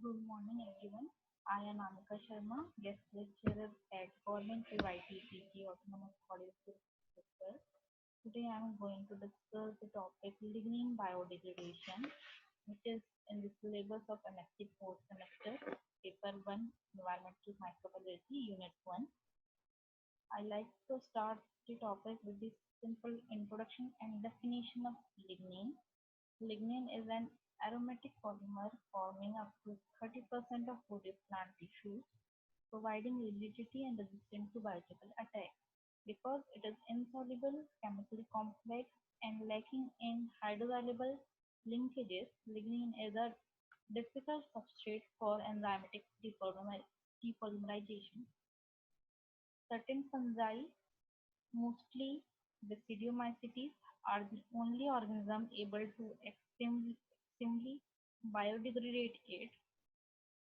Good morning, everyone. I am Amika Sharma, guest lecturer at Government UITPG Autonomous College, Chhattisgarh. Today, I am going to discuss the topic lignin biodegradation, which is in the syllabus of MSc fourth semester, paper 1, Environmental Microbiology, Unit 1. I like to start the topic with the simple introduction and definition of lignin. Lignin is an aromatic polymer forming up to 30% of woody plant tissues, providing rigidity and resistance to biological attack. Because it is insoluble, chemically complex, and lacking in hydrosoluble linkages, lignin is a difficult substrate for enzymatic depolymerization. Certain fungi, mostly Basidiomycetes, are the only organism able to extremely biodegrade it.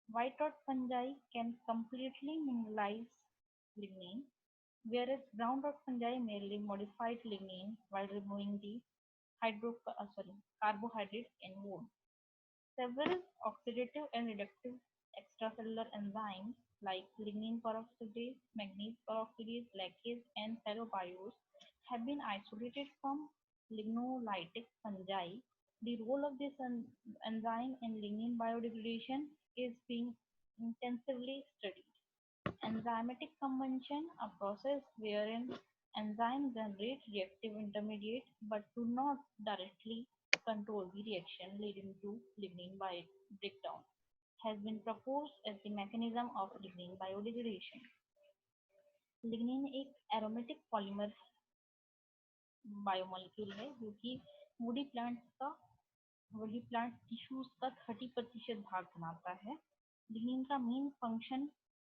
White rot fungi can completely mineralize lignin, whereas brown rot fungi merely modified lignin while removing the carbohydrates in wood. Several oxidative and reductive extracellular enzymes like lignin peroxidase, manganese peroxidase, lactase, and cellobiose have been isolated from lignolytic fungi. The role of this enzyme in lignin biodegradation is being intensively studied. Enzymatic conversion, a process wherein enzymes generate reactive intermediate but do not directly control the reaction leading to lignin breakdown, has been proposed as the mechanism of lignin biodegradation. Lignin एक aromatic polymer biomolecule है जो कि woody plant का woody plant tissues का 30% भाग बनाता है. Lignin का मेन फंक्शन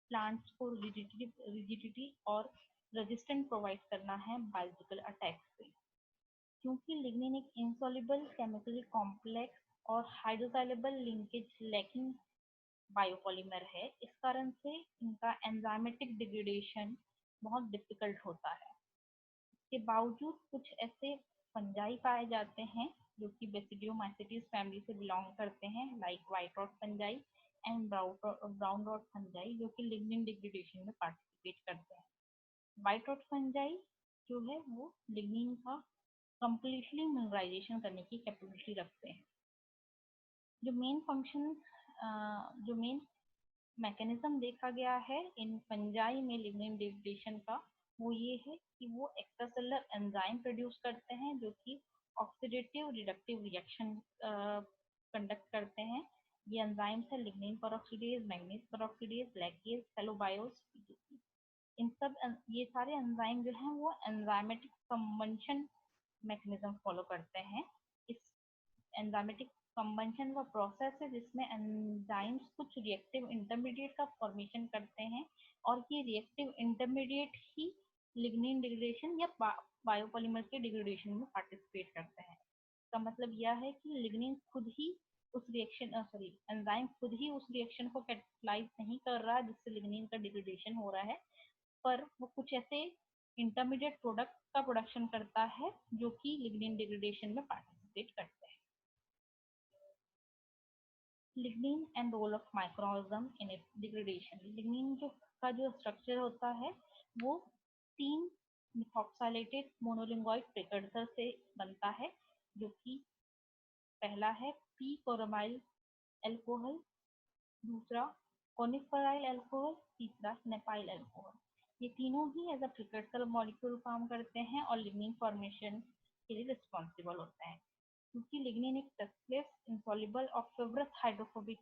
प्लांट्स को रिजिडिटी और रेजिस्टेंट प्रोवाइड करना है बायोलॉजिकल अटैक से. क्योंकि लिग्निन एक इंसॉल्युबल केमिकली कॉम्प्लेक्स और हाइड्रोसाइलेबल लिंकेज लैकिंग बायोपॉलीमर है, इस कारण से इनका एंजाइमेटिक डिग्रेडेशन बहुत डिफिकल्ट होता है. इसके बावजूद कुछ ऐसे फंजाई पाए जाते हैं जो कि बेसिडियोमाइसिटीज फैमिली से बिलोंग करते हैं, like white rot fungi and brown rot fungi, जो कि लिग्निन डिग्रेडेशन में पार्टिसिपेट करते हैं. व्हाइट रॉट फंजाई जो है वो लिग्निन का कंप्लीटली मिनरलाइजेशन करने की कैपेबिलिटी रखते हैं. जो मेन फंक्शन जो मेन मैकेनिज्म देखा गया है इन फंजाई में लिग्निन डिग्रेडेशन का, वो ये है कि वो एक्स्ट्रासेलुलर एंजाइम प्रोड्यूस करते हैं जो कि ऑक्सीडेटिव रिडक्टिव रिएक्शन कंडक्ट करते हैं. ये एंजाइम्स है लिग्निन पेरोक्सीडेज, मैंगनीज पेरोक्सीडेज, लैकेज, सेलोबायोस. इन सब ये सारे एंजाइम जो हैं वो एंजाइमेटिक कन्वर्जन मैकेनिज्म फॉलो करते हैं. इस एंजाइमेटिक कन्वर्जन का प्रोसेस है जिसमें एंजाइम्स कुछ रिएक्टिव इंटरमीडिएट का फॉर्मेशन करते हैं और ये रिएक्टिव इंटरमीडिएट ही लिग्निन डिग्रेडेशन या बायोपॉलीमर के डिग्रेडेशन में पार्टिसिपेट करते हैं. इसका मतलब यह है कि लिग्निन खुद ही उस रिएक्शन एंजाइम खुद ही उस रिएक्शन को कैटलाइज नहीं कर रहा जिससे लिग्निन का डिग्रेडेशन हो रहा है, पर वो कुछ ऐसे इंटरमीडिएट प्रोडक्ट का प्रोडक्शन करता है जो कि लिग्निन डिग्रेडेशन में पार्टिसिपेट करते हैं. Lignin and role of microorganism in its degradation. Lignin का जो स्ट्रक्चर होता है वो 3 मिथॉक्साइलेटेड मोनोलिंगोइड प्रिकर्सर से बनता है, जो कि पहला है पी कोरोमाइल एल्कोहल, दूसरा कोनिफराइल अल्कोहल, तीसरा नेपाइल अल्कोहल. ये तीनों ही एज अ प्रिकर्सर मॉलिक्यूल काम करते हैं और लिग्निन फॉर्मेशन के लिए रिस्पॉन्सिबल होते हैं. क्योंकि लिग्निन एक टचलेस इंसॉल्युबल और फिब्रस हाइड्रोफोबिक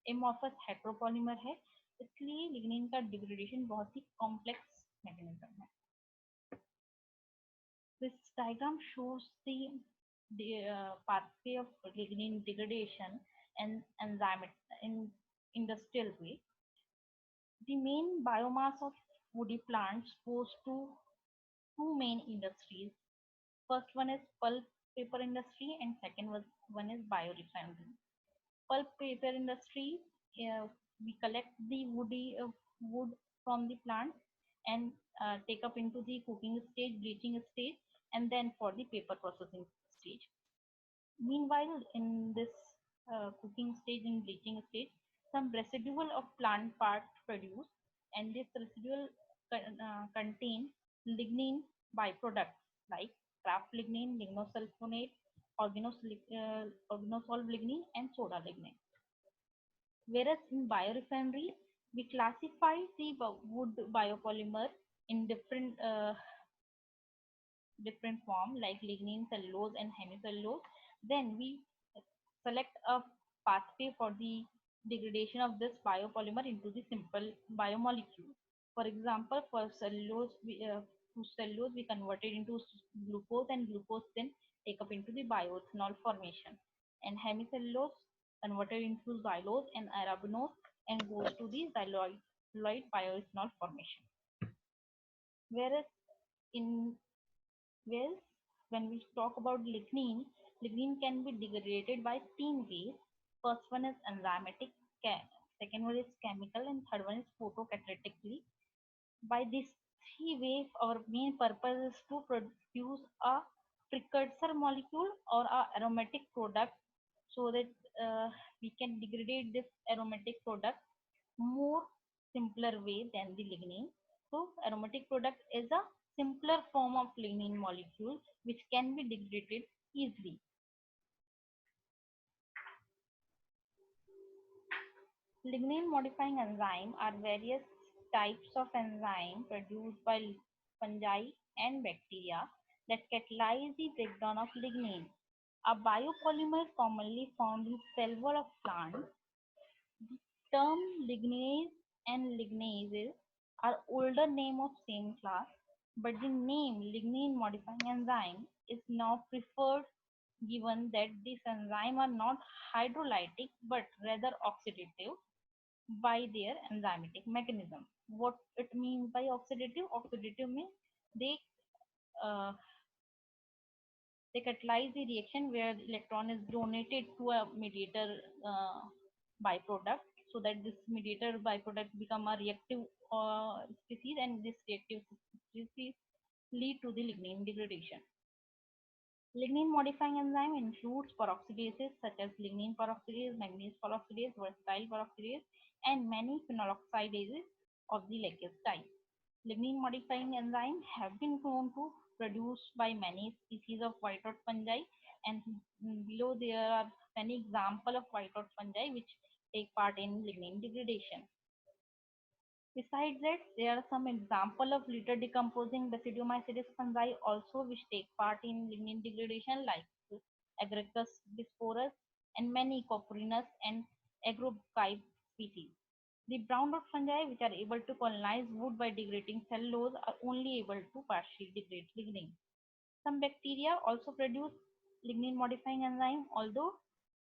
एमॉर्फस हेटेरोपॉलीमर है, इसलिए लिग्निन का डिग्रेडेशन बहुत ही कॉम्प्लेक्स मैकेनिज्म है. This diagram shows the pathway of lignin degradation and enzyme in industrial way. The main biomass of woody plants goes to two main industries. First one is pulp paper industry and second one is biorefinery. Pulp paper industry, we collect the wood from the plant and take up into the cooking stage, bleaching stage, and then for the paper processing stage. Meanwhile, in this cooking stage and bleaching stage, some residual of plant parts produced, and this residual contain lignin byproducts like craft lignin, lignosulfonate, organosolv lignin, and soda lignin. Whereas in biorefineries, we classify the wood biopolymer in different form like lignin, cellulose, and hemicellulose. Then we select a pathway for the degradation of this biopolymer into the simple biomolecule. For example, for cellulose, we convert it into glucose, and glucose then take up into the bioethanol formation. And hemicellulose converted into xylose and arabinose and goes to the xyloid bioethanol formation. Whereas in well, when we talk about lignin, lignin can be degraded by 3 ways. First one is enzymatic, second one is chemical, and third one is photocatalytically. By these 3 ways, our main purpose is to produce a precursor molecule or a aromatic product so that we can degrade this aromatic product more simpler way than the lignin. So aromatic product is a simpler form of lignin molecule which can be degraded easily. Lignin modifying enzyme are various types of enzyme produced by fungi and bacteria that catalyze the breakdown of lignin, a biopolymer commonly found in cell wall of plants. Term lignase and lignases are older name of same class, but the name lignin modifying enzyme is now preferred given that these enzymes are not hydrolytic but rather oxidative by their enzymatic mechanism. What it means by oxidative? Oxidative means they uh, they catalyze the reaction where the electron is donated to a mediator byproduct so that this mediator byproduct become a reactive species, and this reactive species lead to the lignin degradation. Lignin modifying enzyme includes peroxidases such as lignin peroxidase, manganese peroxidase, versatile peroxidase, and many phenoloxidases of the lacase type. Lignin modifying enzymes have been known to produced by many species of white rot fungi, and below there are many examples of white rot fungi which take part in lignin degradation. Besides that, there are some example of litter decomposing Basidiomycetes fungi also which take part in lignin degradation like Agaricus bisporus and many Coprinus and Agrobacche species. The brown rot fungi which are able to colonize wood by degrading cellulose are only able to partially degrade lignin. Some bacteria also produce lignin modifying enzyme, although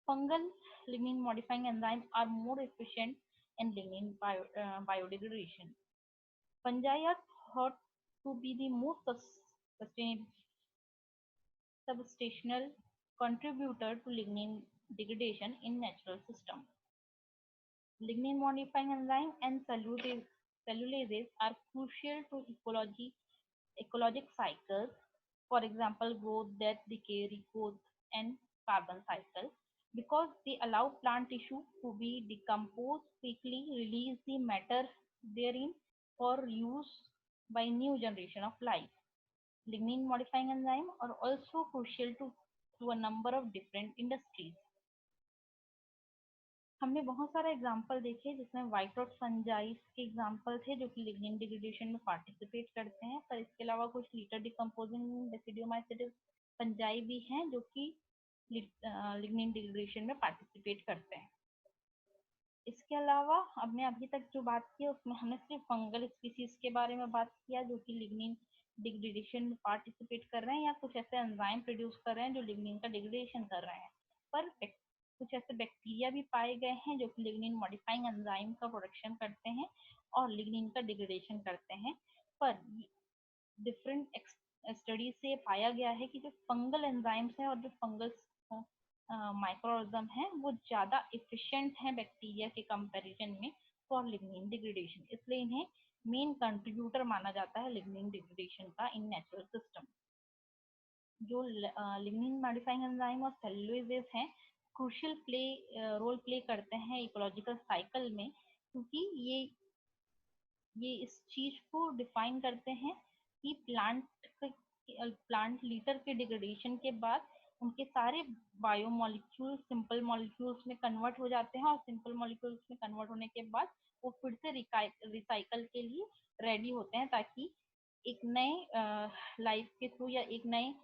fungal lignin modifying enzymes are more efficient in lignin biodegradation. Fungi are thought to be the most substantial contributor to lignin degradation in natural system. Lignin modifying enzyme and cellulases are crucial to ecologic cycles, for example, growth, death, decay, regrowth, and carbon cycle, because they allow plant tissue to be decomposed quickly, release the matter therein for use by new generation of life. Lignin modifying enzymes are also crucial to a number of different industries. हमने बहुत सारे example देखे जिसमें white rot fungi के example थे जो कि lignin degradation में पार्टिसिपेट करते हैं, पर इसके अलावा कुछ लीटर डिकम्पोजिंग बेसिडियोमाइसिटिस फंजाई भी हैं जो कि लिग्निन डिग्रेडेशन में पार्टिसिपेट करते हैं. इसके अलावा हमने अभी तक जो बात की उसमें हमने सिर्फ फंगल स्पीसीज के बारे में बात किया जो कि लिग्निन डिग्रेडेशन में पार्टिसिपेट कर रहे हैं या कुछ ऐसे एंजाइम प्रोड्यूस कर रहे हैं जो लिग्निन का डिग्रेडेशन कर रहे हैं, पर कुछ ऐसे बैक्टीरिया भी पाए गए हैं जो कि लिग्निन मॉडिफाइंग एंजाइम का प्रोडक्शन करते हैं और लिग्निन का डिग्रेडेशन करते हैं. पर डिफरेंट स्टडी से पाया गया है कि जो फंगल एंजाइम्स हैं और जो फंगल माइक्रोऑर्गेनिज्म है वो ज्यादा एफिशिएंट है बैक्टीरिया के कंपैरिजन में फॉर लिग्निन डिग्रेडेशन, इसलिए इन्हें मेन कंट्रीब्यूटर माना जाता है लिग्निन डिग्रेडेशन का इन नेचुरल सिस्टम. जो लिग्निन मॉडिफाइंग एंजाइम और सेलुलोजेस हैं क्रूशियल रोल प्ले करते हैं इकोलॉजिकल साइकिल में, क्योंकि ये इस चीज को डिफाइन करते हैं कि प्लांट लीटर के डिग्रेडेशन के बाद उनके सारे बायोमोलिक्यूल सिंपल मॉलिक्यूल्स में कन्वर्ट हो जाते हैं, और सिंपल मॉलिक्यूल्स में कन्वर्ट होने के बाद वो फिर से रिसाइकल के लिए रेडी होते हैं, ताकि एक नए लाइफ के थ्रू या एक नए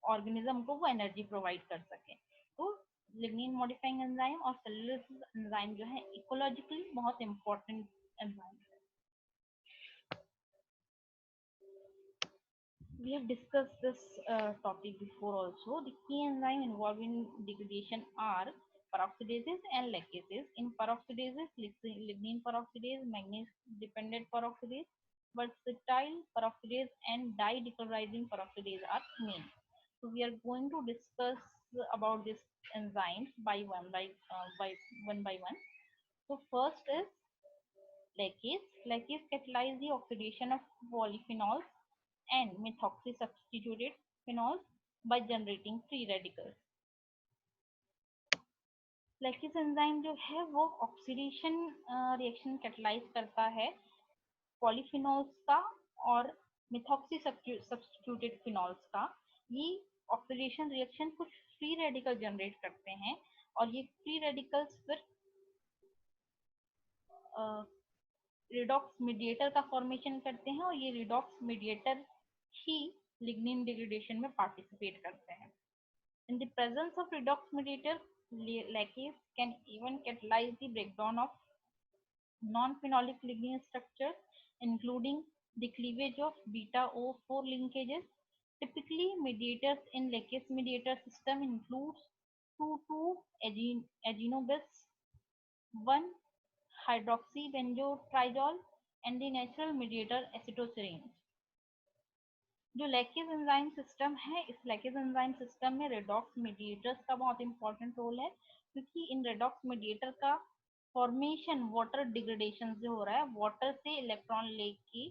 ऑर्गेनिज्म को वो एनर्जी प्रोवाइड कर सके। तो लिग्निन मॉडिफाइंग एंजाइम और सेलुलोसिस एंजाइम जो है इकोलॉजिकली बहुत important enzyme. We have discussed this topic before also. The key enzyme involved in degradation are peroxidases and lactases. In peroxidases, lignin peroxidase, manganese-dependent peroxidase, versatile peroxidase, and di-decolorizing peroxidase are main. So we are going to discuss about these enzymes one by one. So first is lactase. Lactase catalyzes the oxidation of polyphenols and methoxy substituted phenols by generating free radicals. Lactase enzyme जो है वो oxidation reaction catalyse करता है polyphenols का और methoxy substituted phenols का। ये oxidation reaction कुछ फ्री रेडिकल जनरेट करते हैं, और ये फ्री रेडिकल्स फिर रिडॉक्स मीडिएटर का फॉर्मेशन करते हैं, और ये रिडॉक्स मीडिएटर ही लिग्निन डिग्रेडेशन में पार्टिसिपेट करते हैं। In the presence of redox mediator, lactase can even catalyze the breakdown of non-phenolic lignin structures, including the cleavage of beta-O4 linkages. Typically, mediators in lactase mediator system includes 2,2-agenobis, 1-hydroxybenzotriazole, and the natural mediator acetylserine. जो lactase enzyme system है, इस lactase enzyme system में redox mediators का बहुत important role है, क्योंकि इन redox mediator का formation water degradation से हो रहा है। वाटर से इलेक्ट्रॉन लेके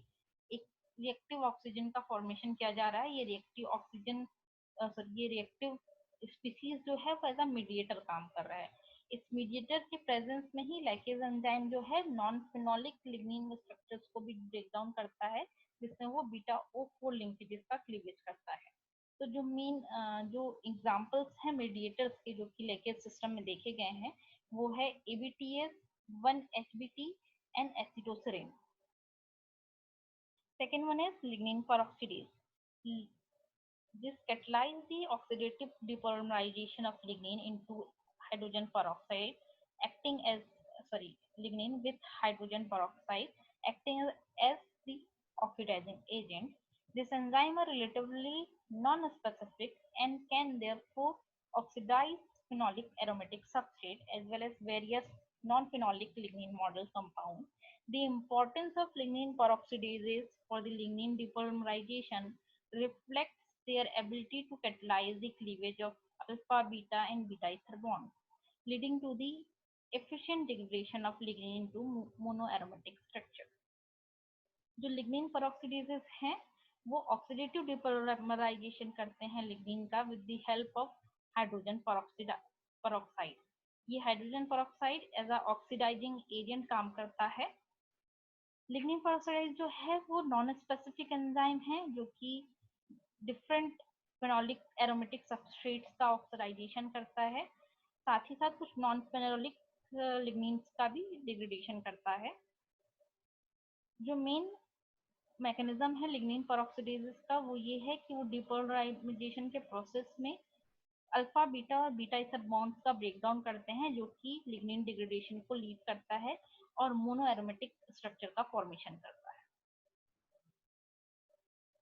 एक रिएक्टिव ऑक्सीजन का फॉर्मेशन किया जा रहा है। ये रिएक्टिव ऑक्सीजन ये रिएक्टिव स्पीसीज जो है वो एज अ मीडिएटर काम कर रहा है। इस मीडिएटर के प्रेजेंस में ही लैक्टेज एंजाइम जो है नॉन फिनोलिक लिग्निन स्ट्रक्चर्स को भी ब्रेक डाउन करता है, जिसमें वो beta-O4 लिंकेजेस का क्लीवेज करता है। तो जो मेन जो एग्जांपल्स हैं मीडिएटर्स के जो कि लैक्टेज सिस्टम में देखे गए हैं, वो है ABTase, 1-HBT and acetylserine. Second one is lignin peroxidase. This catalyzes the oxidative depolymerization of lignin into hydrogen peroxide, lignin with hydrogen peroxide acting as the oxidizing agent. This enzyme are relatively non-specific and can therefore oxidize phenolic aromatic substrate as well as various non-phenolic lignin model compounds. The importance of lignin peroxidases for the lignin depolymerization reflects their ability to catalyze the cleavage of alpha, beta, and beta ether bonds, leading to the efficient degradation of lignin into monoaromatic structure. जो lignin peroxidases हैं वो oxidative depolymerisation करते हैं lignin का with the help of hydrogen peroxide. ये hydrogen peroxide as a oxidising agent काम करता है। लिग्निन पेरोक्साइड जो है वो नॉन स्पेसिफिक एंजाइम है जो कि डिफरेंट फेनोलिक एरोमेटिक सबस्ट्रेट्स का ऑक्सीडाइजेशन करता है, साथ ही साथ कुछ नॉन फेनोलिक लिग्निन्स का भी डिग्रेडेशन करता है। जो मेन मैकेनिज्म है लिग्निन पेरोक्सिडेजेस का वो ये है कि वो डिपोलराइजेशन के प्रोसेस में अल्फा बीटा और बीटा ईथर बॉन्ड्स का ब्रेकडाउन करते हैं, जो कि लिग्निन डिग्रेडेशन को लीड करता है और मोनो एरोमेटिक स्ट्रक्चर का फॉर्मेशन करता है।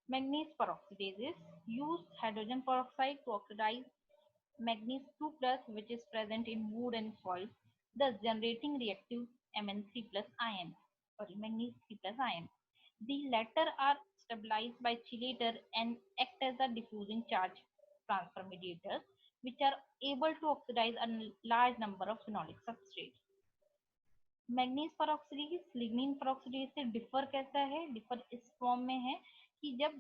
Manganese peroxidases use hydrogen peroxide to oxidise manganese 2+ which is present in wood and soil, thus generating reactive Mn3+ ion, manganese 3+ ion. The latter are stabilized by chelator and act as a diffusing charge transfer mediators, which are able to oxidize a large number of phenolic substrates. Manganese peroxidase lignin peroxidase से differ कैसा है? Differ इस form में है कि जब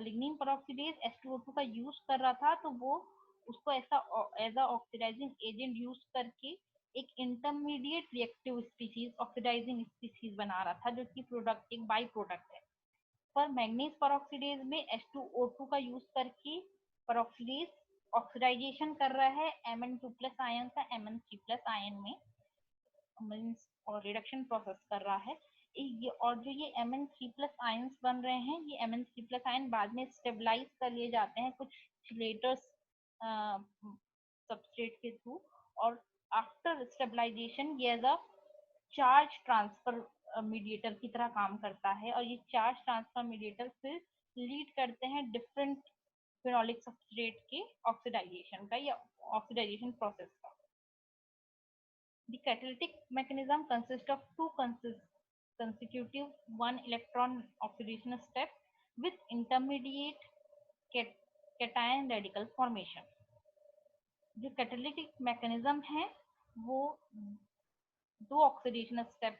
lignin पेरोक्सिडेज H2O2 का use कर रहा था तो वो उसको ऐसा as a oxidising agent use करके एक intermediate reactive species oxidizing species बना रहा था, जो कि प्रोडक्ट एक बाई प्रोडक्ट है। पर मैग्नीज परऑक्सीडेज में H2O2 का यूज करके परऑक्सीडेज ऑक्सीडाइजेशन कर रहा है Mn2+ आयन का Mn3+ आयन में, मीन्स और रिडक्शन प्रोसेस कर रहा है। ये और जो ये Mn3+ आयंस बन रहे हैं, ये Mn3+ आयन बाद में स्टेबलाइज कर लिए जाते हैं कुछ चिलेटर्स सबस्ट्रेट के थ्रू, और आफ्टर स्टेबलाइजेशन ये as a charge transfer mediator की तरह काम करता है, और ये चार्ज ट्रांसफर मीडिएटर फिर लीड करते हैं डिफरेंट फिनोलिक सबस्ट्रेट के ऑक्सीडाइजेशन का या ऑक्सीडाइजेशन प्रोसेस का। The catalytic mechanism consists of two consecutive one electron oxidation step with intermediate cation radical formation. जो कैटालिटिक मैकेनिज्म है वो दो ऑक्सीडेशन स्टेप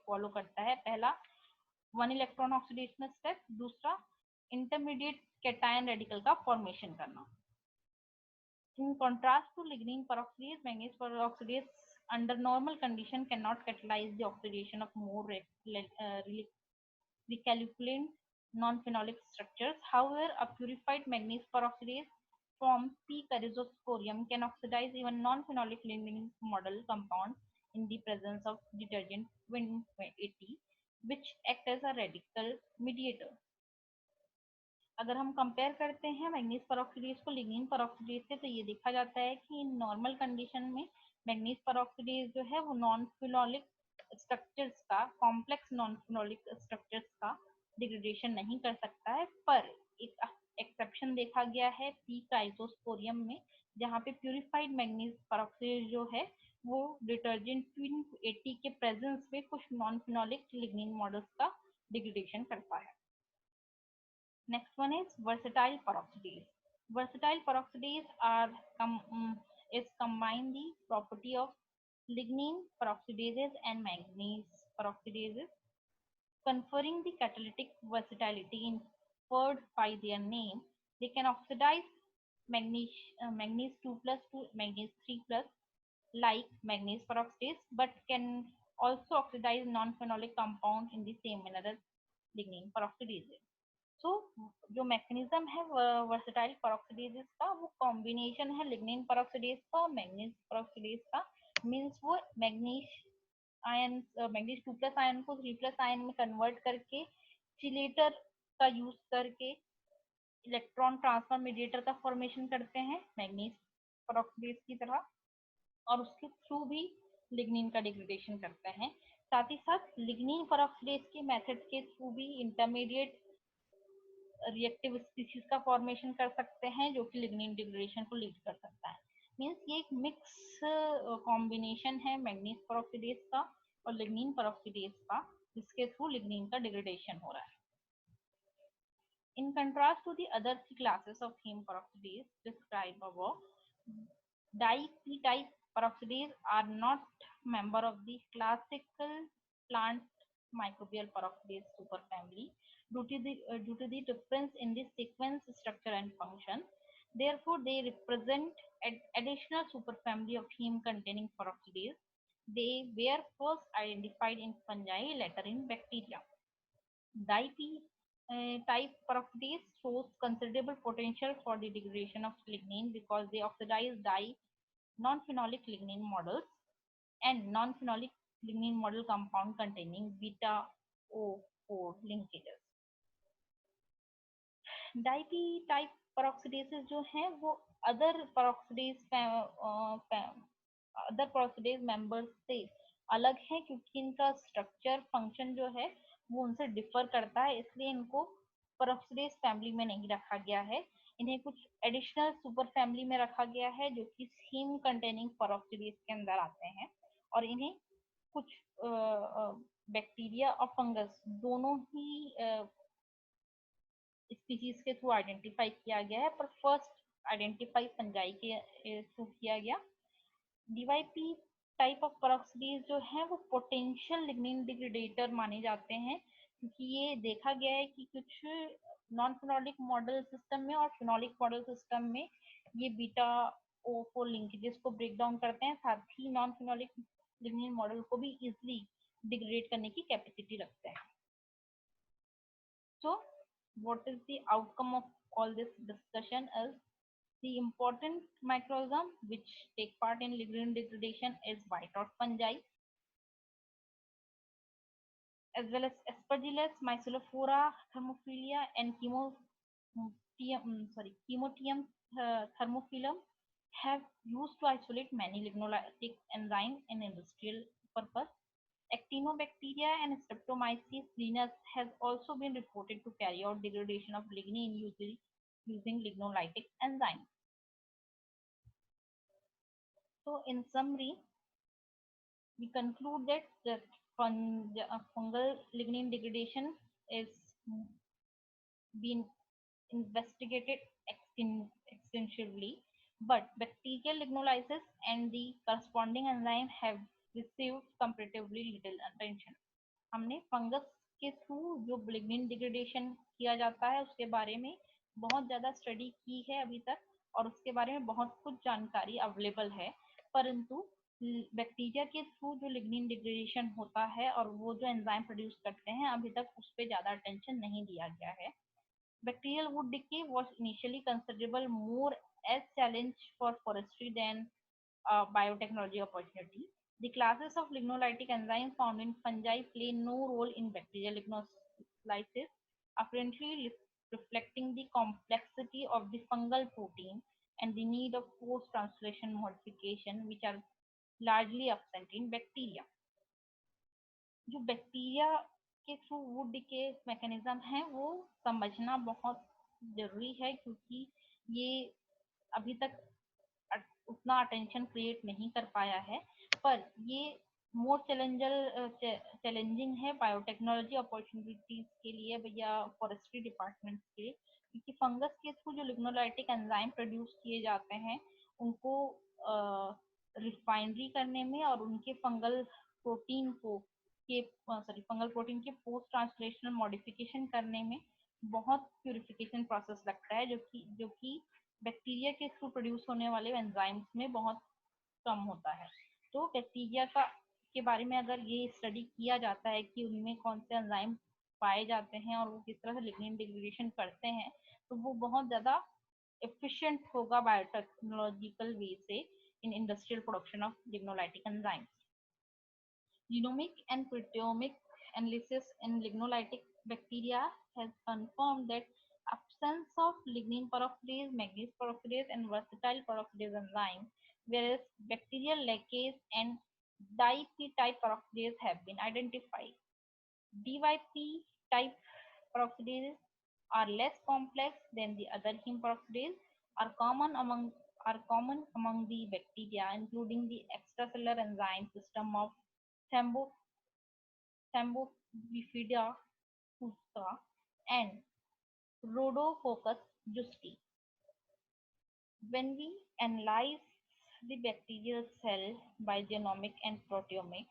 फॉलो करता है। पहला वन इलेक्ट्रॉन ऑक्सीडेशन स्टेप, दूसरा इंटरमीडिएट कैटायन रेडिकल का फॉर्मेशन करना। In contrast to lignin peroxidase, manganese peroxidase under normal condition cannot catalyze the oxidation of more recalcitrant non-phenolic structures. However, a purified manganese peroxidase from P-caryophyllum can oxidize even non-phenolic lignin model compound in the presence of detergent 2080, which act as a radical mediator. अगर हम compare करते हैं manganese peroxidase को lignin peroxidase से, तो ये देखा जाता है कि नॉर्मल कंडीशन में मैग्नीज परऑक्सीडेज जो है वो नॉन फिनोलिक स्ट्रक्चर्स का, कॉम्प्लेक्स नॉन फिनोलिक स्ट्रक्चर्स का डिग्रेडेशन नहीं कर सकता है। पर एक एक्सेप्शन देखा गया है पी क्राइसोस्पोरियम में, जहाँ पे प्यूरिफाइड मैग्नीज परऑक्सीडेज जो है वो डिटर्जेंट 2080 के प्रेजेंस में कुछ नॉन फिनोलिक लिग्निन मॉडल्स का डिग्रेडेशन करता है। Next one is versatile peroxidase. Versatile peroxidase is combine the property of lignin peroxidases and manganese peroxidases, conferring the catalytic versatility inferred by their name. They can oxidize manganese 2+ to manganese 3+ like manganese peroxidase, but can also oxidize non-phenolic compound in the same manner as lignin peroxidase. तो जो mechanism है versatile peroxidase का, वो combination है lignin peroxidase का और manganese peroxidase का। Means वो मैग्नीज आयन, मैग्नीज 2+ आयन को 3+ आयन में कन्वर्ट करके चिलेटर का यूज करके इलेक्ट्रॉन ट्रांसफर मीडिएटर का फॉर्मेशन करते हैं मैग्नीज पेरोक्सीडेज की तरह, और उसके थ्रू भी लिग्निन का डिग्रेडेशन करते हैं। साथ ही साथ लिग्निन पेरोक्सीडेज के मेथड के थ्रू भी इंटरमीडिएट रिएक्टिव स्पीशीज का फॉर्मेशन कर सकते हैं, जो कि लिग्निन डिग्रेडेशन को लीड कर सकता है। मींस ये एक मिक्स कॉम्बिनेशन है मैग्नीज पेरोक्सीडेज का और लिग्निन पेरोक्सीडेज का, जिसके थ्रू लिग्निन का डिग्रेडेशन हो रहा है। In contrast to the other three classes of heme peroxidase described above, di-P-type peroxidase are not member of the classical plant microbial peroxidase superfamily due to the difference in the sequence, structure, and function. Therefore, they represent an additional superfamily of heme-containing peroxidase. They were first identified in fungi, later in bacteria. Di-P-type peroxidase shows considerable potential for the degradation of lignin because they oxidize non-phenolic lignin models and non-phenolic lignin model compound containing beta O4 linkages. DyP type peroxidases जो हैं वो other peroxidase members से अलग है, क्योंकि इनका structure function जो है वो उनसे डिफर करता है, इसलिए इनको पेरोक्सीडेज फैमिली में नहीं रखा गया है। इन्हें कुछ एडिशनल सुपर फैमिली में रखा गया है, जो कि हीम कंटेनिंग पेरोक्सीडेज के अंदर आते हैं, और इन्हें कुछ बैक्टीरिया और फंगस दोनों ही स्पीशीज के थ्रू आइडेंटिफाई किया गया है, पर फर्स्ट आइडेंटिफाई फंजाई के थ्रू किया गया। डीवाईपी टाइप ऑफ पेरोक्सीडेज जो है वो पोटेंशियल लिग्निन डिग्रेडेटर माने जाते हैं, क्योंकि ये देखा गया है कि कुछ नॉन फिनोलिक मॉडल सिस्टम में और फिनोलिक मॉडल सिस्टम में ये बीटा O4 लिंकेजेस को ब्रेक डाउन करते हैं, साथ ही नॉन फिनोलिक लिग्निन मॉडल को भी इजिली डिग्रेड करने की कैपेसिटी रखते हैं. So what is the outcome of all this discussion is the important microorganism which take part in lignin degradation is white rot fungi as well as Aspergillus, Mycelophora, Thermophila, and Chemotium thermophilum have used to isolate many lignolytic enzymes in industrial purpose. Actinobacteria and Streptomyces genus has also been reported to carry out degradation of lignin using lignolytic enzymes. So, in summary, we conclude that fungal lignin degradation is being investigated extensively, but bacterial lignolysis and the corresponding enzyme have received comparatively little attention. हमने fungus के through जो lignin degradation किया जाता है उसके बारे में बहुत ज़्यादा स्टडी की है अभी तक, और उसके बारे में बहुत कुछ जानकारी अवेलेबल है, परंतु बैक्टीरिया के थ्रू जो लिग्निन डिग्रेडेशन होता है और वो जो एंजाइम प्रोड्यूस करते हैं अभी तक उस पर ज़्यादा अटेंशन नहीं दिया गया है. Bacterial wood decay was initially considerable more as challenge for forestry than biotechnology opportunity. The classes of lignolytic enzymes found in fungi play no role in bacterial lignolysis, apparently reflecting the complexity of the fungal protein and the need of post-translation modification, which are largely absent in bacteria. जो bacteria के through would decay mechanism है वो समझना बहुत जरूरी है, क्योंकि ये अभी तक उतना अटेंशन क्रिएट नहीं कर पाया है, पर ये मोर चैलेंजिंग है बायोटेक्नोलॉजी अपॉर्चुनिटीज के लिए या फॉरेस्ट्री डिपार्टमेंट के लिए, क्योंकि फंगस के थ्रू जो लिग्नोलाइटिक एंजाइम प्रोड्यूस किए जाते हैं उनको रिफाइनरी करने में और उनके फंगल प्रोटीन के पोस्ट ट्रांसलेशनल मॉडिफिकेशन करने में बहुत प्यूरिफिकेशन प्रोसेस लगता है, जो कि बैक्टीरिया के थ्रू प्रोड्यूस होने वाले एंजाइम्स में बहुत कम होता है. तो बैक्टीरिया के बारे में अगर ये स्टडी किया जाता है कि उनमें कौन से एंजाइम पाए जाते हैं और वो किस तरह से लिग्निन डिग्रेडेशन करते हैं, तो वो बहुत ज़्यादा एफिशिएंट होगा बायोटेक्नोलॉजिकल वे से in industrial production of ligninolytic enzymes. Genomic and proteomic analysis in lignolytic bacteria has confirmed that absence of lignin peroxidase, manganese peroxidase, and versatile peroxidase enzyme, whereas bacterial lacase and DYP-type peroxidase have been identified. DYP type peroxidases are less complex than the other heme peroxidase, are common among the bacteria, including the extracellular enzyme system of Thambobifida fusca and Rhodococcus justi. When we analyze the bacterial cell by genomic and proteomic,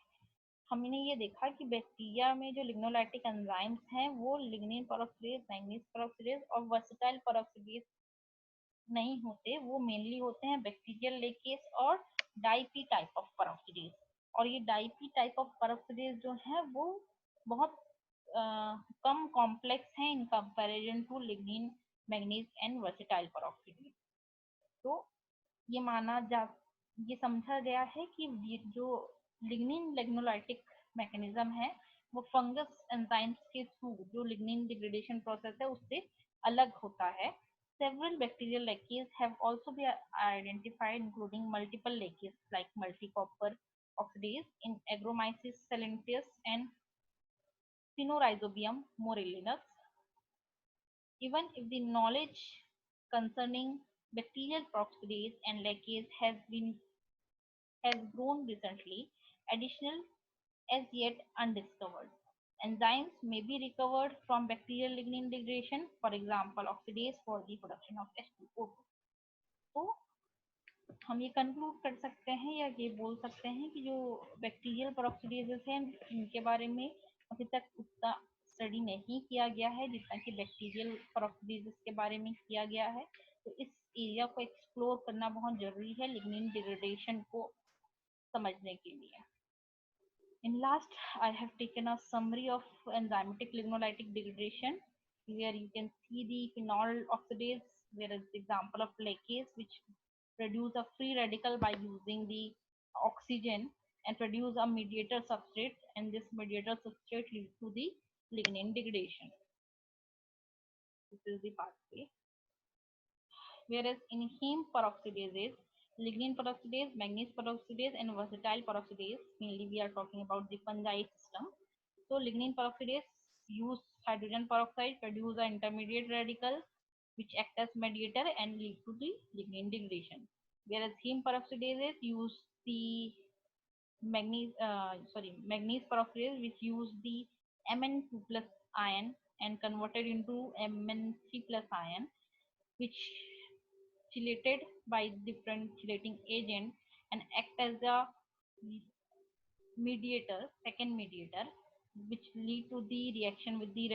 हमने ये देखा कि bacteria में जो लिग्नोलाइटिक enzymes हैं वो lignin peroxidase, manganese peroxidase और versatile peroxidase नहीं होते, वो मेनली होते हैं बैक्टीरियल लेकेस और डाईपी टाइप ऑफ पेरोक्सीडेज. और ये डाईपी टाइप ऑफ पेरोक्सीडेज जो है वो बहुत कम कॉम्प्लेक्स हैं in comparison to lignin, manganese and versatile peroxidase. तो ये समझा गया है कि जो लिग्निन लिग्नोलाइटिक मैकेनिज्म है वो फंगस एंजाइम्स के थ्रू जो लिग्निन डिग्रेडेशन प्रोसेस है उससे अलग होता है. Several bacterial lacases have also been identified, including multiple lacases like multi-copper oxidase in Agromyces silenthes and Phaenorhizobium morellinus. Even if the knowledge concerning bacterial peroxidase and lacase has grown recently, additional as yet undiscovered enzymes may be recovered from bacterial lignin degradation, for example, oxidase for the production of H2O2. तो हम ये conclude कर सकते हैं या ये बोल सकते हैं कि जो बैक्टीरियल पेरोक्सीडेजेस हैं इनके बारे में अभी तक उतना स्टडी नहीं किया गया है जितना कि बैक्टीरियल पेरोक्सीडेजेस के बारे में किया गया है. तो इस एरिया को एक्सप्लोर करना बहुत जरूरी है लिग्निन डिग्रेडेशन को समझने के लिए. In last, I have taken a summary of enzymatic lignolytic degradation, where you can see the phenol oxidase, where is the example of lacase, which produce a free radical by using the oxygen and produce a mediator substrate, and this mediator substrate leads to the lignin degradation. This is the pathway. Whereas in heme peroxidase, lignin peroxidase, manganese peroxidase, and versatile peroxidase, mainly we are talking about the fungi system. So lignin peroxidase use hydrogen peroxide, produce an intermediate radical which act as mediator and lead to the lignin degradation. Whereas heme peroxidases use the manganese peroxidase which use the Mn2 plus ion and converted into Mn3 plus ion, which chelated by different chelating agent and act as a mediator, second mediator, which lead to the reaction with the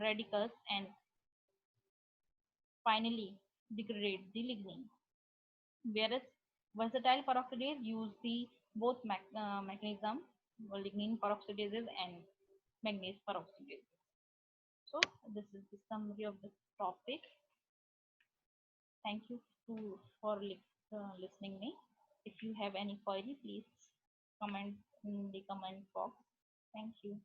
radicals and finally degrade the lignin. Whereas versatile peroxidase use the both mechanism, lignin peroxidases and manganese peroxidase. So this is the summary of the topic. Thank you for listening me. If you have any query, please comment in the comment box. Thank you.